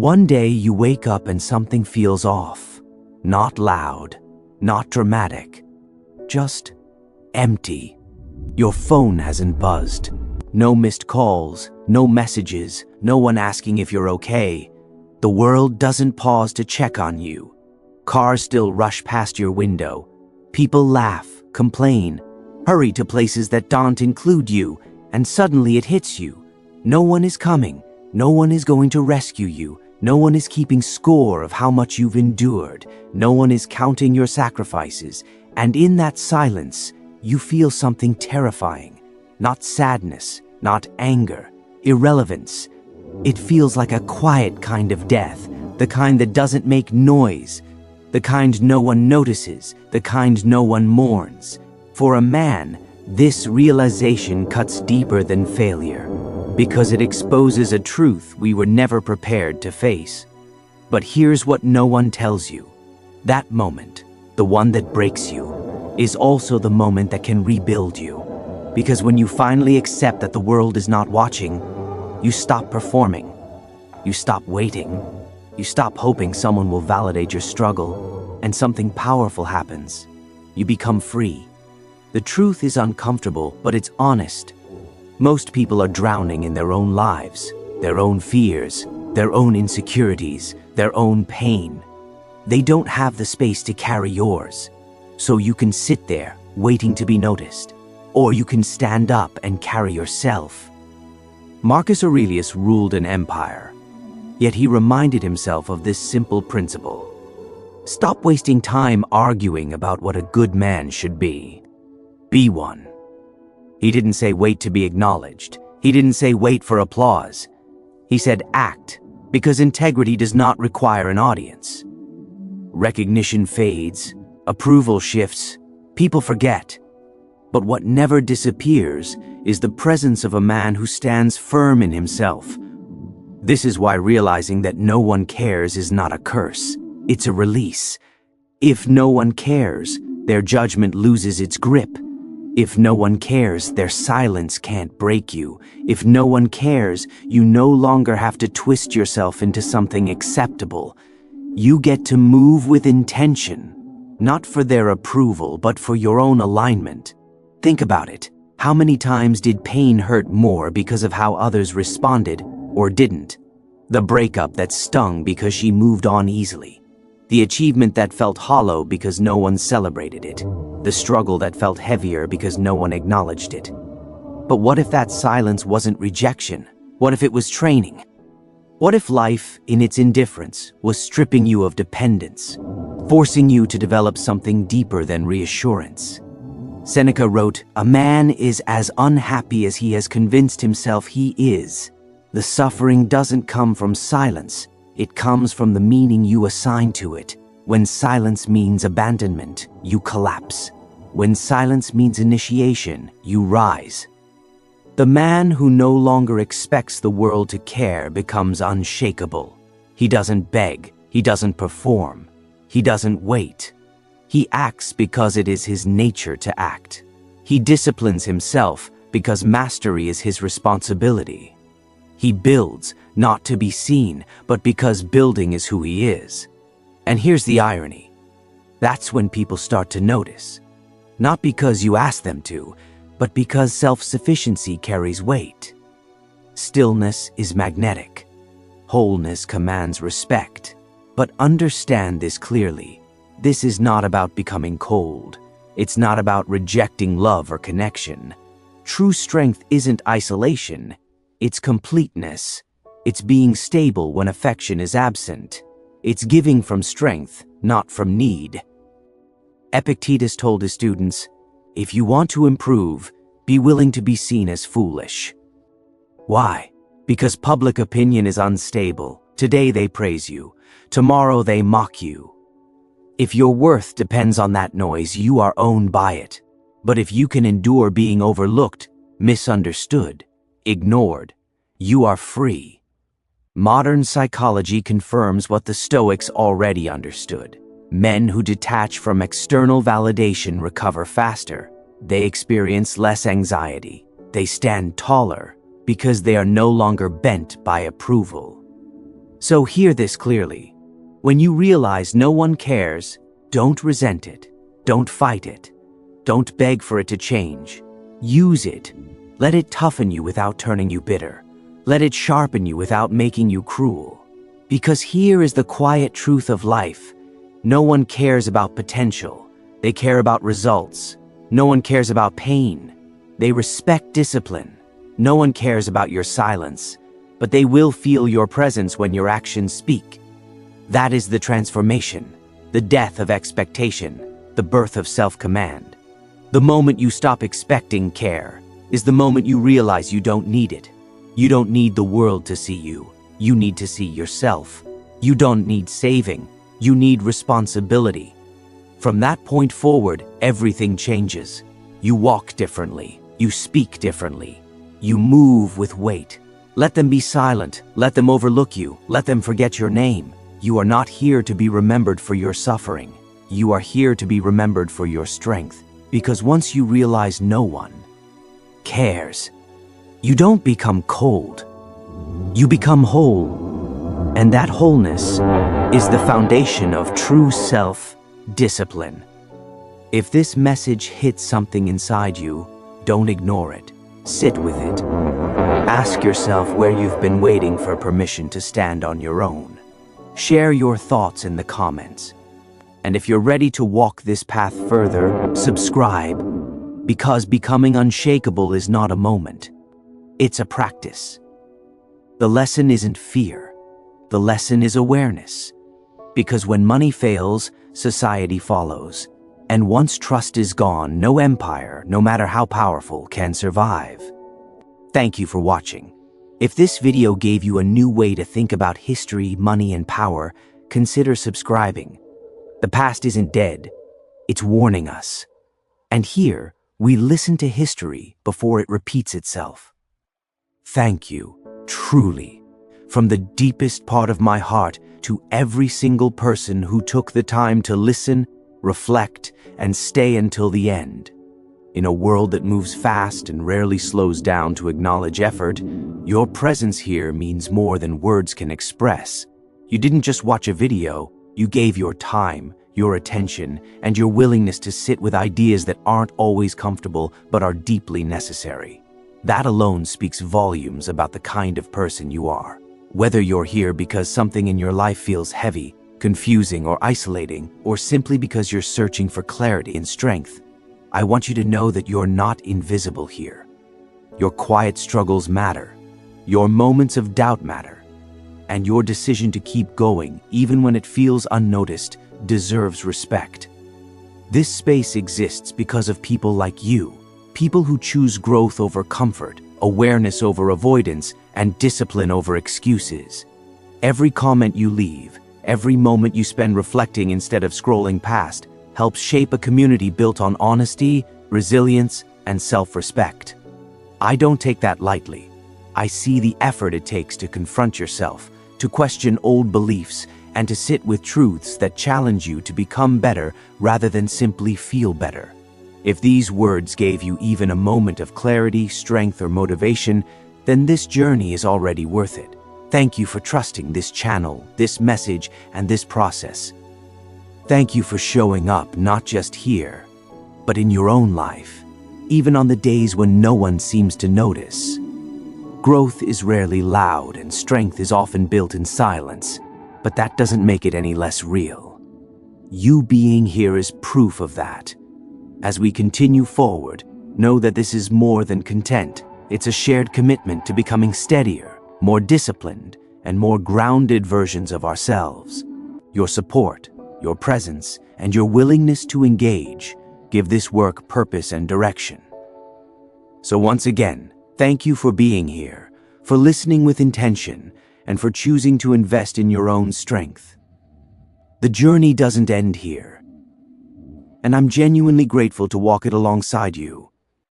One day you wake up and something feels off. Not loud, not dramatic, just empty. Your phone hasn't buzzed. No missed calls, no messages, no one asking if you're okay. The world doesn't pause to check on you. Cars still rush past your window. People laugh, complain, hurry to places that don't include you, and suddenly it hits you. No one is coming. No one is going to rescue you. No one is keeping score of how much you've endured. No one is counting your sacrifices. And in that silence, you feel something terrifying. Not sadness, not anger, irrelevance. It feels like a quiet kind of death, the kind that doesn't make noise, the kind no one notices, the kind no one mourns. For a man, this realization cuts deeper than failure, because it exposes a truth we were never prepared to face. But here's what no one tells you. That moment, the one that breaks you, is also the moment that can rebuild you. Because when you finally accept that the world is not watching, you stop performing. You stop waiting. You stop hoping someone will validate your struggle, and something powerful happens. You become free. The truth is uncomfortable, but it's honest. Most people are drowning in their own lives, their own fears, their own insecurities, their own pain. They don't have the space to carry yours. So you can sit there, waiting to be noticed. Or you can stand up and carry yourself. Marcus Aurelius ruled an empire, yet he reminded himself of this simple principle. Stop wasting time arguing about what a good man should be. Be one. He didn't say wait to be acknowledged. He didn't say wait for applause. He said act, because integrity does not require an audience. Recognition fades, approval shifts, people forget. But what never disappears is the presence of a man who stands firm in himself. This is why realizing that no one cares is not a curse. It's a release. If no one cares, their judgment loses its grip. If no one cares, their silence can't break you. If no one cares, you no longer have to twist yourself into something acceptable. You get to move with intention, not for their approval, but for your own alignment. Think about it. How many times did pain hurt more because of how others responded or didn't? The breakup that stung because she moved on easily. The achievement that felt hollow because no one celebrated it. The struggle that felt heavier because no one acknowledged it. But what if that silence wasn't rejection? What if it was training? What if life, in its indifference, was stripping you of dependence, forcing you to develop something deeper than reassurance? Seneca wrote, "A man is as unhappy as he has convinced himself he is. The suffering doesn't come from silence. It comes from the meaning you assign to it. When silence means abandonment, you collapse. When silence means initiation, you rise." The man who no longer expects the world to care becomes unshakable. He doesn't beg. He doesn't perform. He doesn't wait. He acts because it is his nature to act. He disciplines himself because mastery is his responsibility. He builds, not to be seen, but because building is who he is. And here's the irony. That's when people start to notice. Not because you ask them to, but because self-sufficiency carries weight. Stillness is magnetic. Wholeness commands respect. But understand this clearly. This is not about becoming cold. It's not about rejecting love or connection. True strength isn't isolation. It's completeness. It's being stable when affection is absent. It's giving from strength, not from need. Epictetus told his students, "If you want to improve, be willing to be seen as foolish." Why? Because public opinion is unstable. Today they praise you. Tomorrow they mock you. If your worth depends on that noise, you are owned by it. But if you can endure being overlooked, misunderstood, ignored, you are free. Modern psychology confirms what the Stoics already understood. Men who detach from external validation recover faster. They experience less anxiety. They stand taller because they are no longer bent by approval. So hear this clearly. When you realize no one cares, don't resent it. Don't fight it. Don't beg for it to change. Use it. Let it toughen you without turning you bitter. Let it sharpen you without making you cruel. Because here is the quiet truth of life. No one cares about potential. They care about results. No one cares about pain. They respect discipline. No one cares about your silence, but they will feel your presence when your actions speak. That is the transformation, the death of expectation, the birth of self-command. The moment you stop expecting care is the moment you realize you don't need it. You don't need the world to see you. You need to see yourself. You don't need saving. You need responsibility. From that point forward, everything changes. You walk differently. You speak differently. You move with weight. Let them be silent. Let them overlook you. Let them forget your name. You are not here to be remembered for your suffering. You are here to be remembered for your strength. Because once you realize no one cares, you don't become cold. You become whole. And that wholeness is the foundation of true self-discipline. If this message hits something inside you, don't ignore it. Sit with it. Ask yourself where you've been waiting for permission to stand on your own. Share your thoughts in the comments. And if you're ready to walk this path further, subscribe, because becoming unshakable is not a moment. It's a practice. The lesson isn't fear. The lesson is awareness. Because when money fails, society follows. And once trust is gone, no empire, no matter how powerful, can survive. Thank you for watching. If this video gave you a new way to think about history, money, and power, consider subscribing. The past isn't dead. It's warning us. And here, we listen to history before it repeats itself. Thank you, truly, from the deepest part of my heart, to every single person who took the time to listen, reflect, and stay until the end. In a world that moves fast and rarely slows down to acknowledge effort, your presence here means more than words can express. You didn't just watch a video, you gave your time, your attention, and your willingness to sit with ideas that aren't always comfortable but are deeply necessary. That alone speaks volumes about the kind of person you are. Whether you're here because something in your life feels heavy, confusing, or isolating, or simply because you're searching for clarity and strength, I want you to know that you're not invisible here. Your quiet struggles matter. Your moments of doubt matter. And your decision to keep going, even when it feels unnoticed, deserves respect. This space exists because of people like you, people who choose growth over comfort, awareness over avoidance, and discipline over excuses. Every comment you leave, every moment you spend reflecting instead of scrolling past, helps shape a community built on honesty, resilience, and self-respect. I don't take that lightly. I see the effort it takes to confront yourself, to question old beliefs, and to sit with truths that challenge you to become better rather than simply feel better. If these words gave you even a moment of clarity, strength, or motivation, then this journey is already worth it. Thank you for trusting this channel, this message, and this process. Thank you for showing up not just here, but in your own life, even on the days when no one seems to notice. Growth is rarely loud and strength is often built in silence, but that doesn't make it any less real. You being here is proof of that. As we continue forward, know that this is more than content. It's a shared commitment to becoming steadier, more disciplined, and more grounded versions of ourselves. Your support, your presence, and your willingness to engage give this work purpose and direction. So once again, thank you for being here, for listening with intention, and for choosing to invest in your own strength. The journey doesn't end here, and I'm genuinely grateful to walk it alongside you.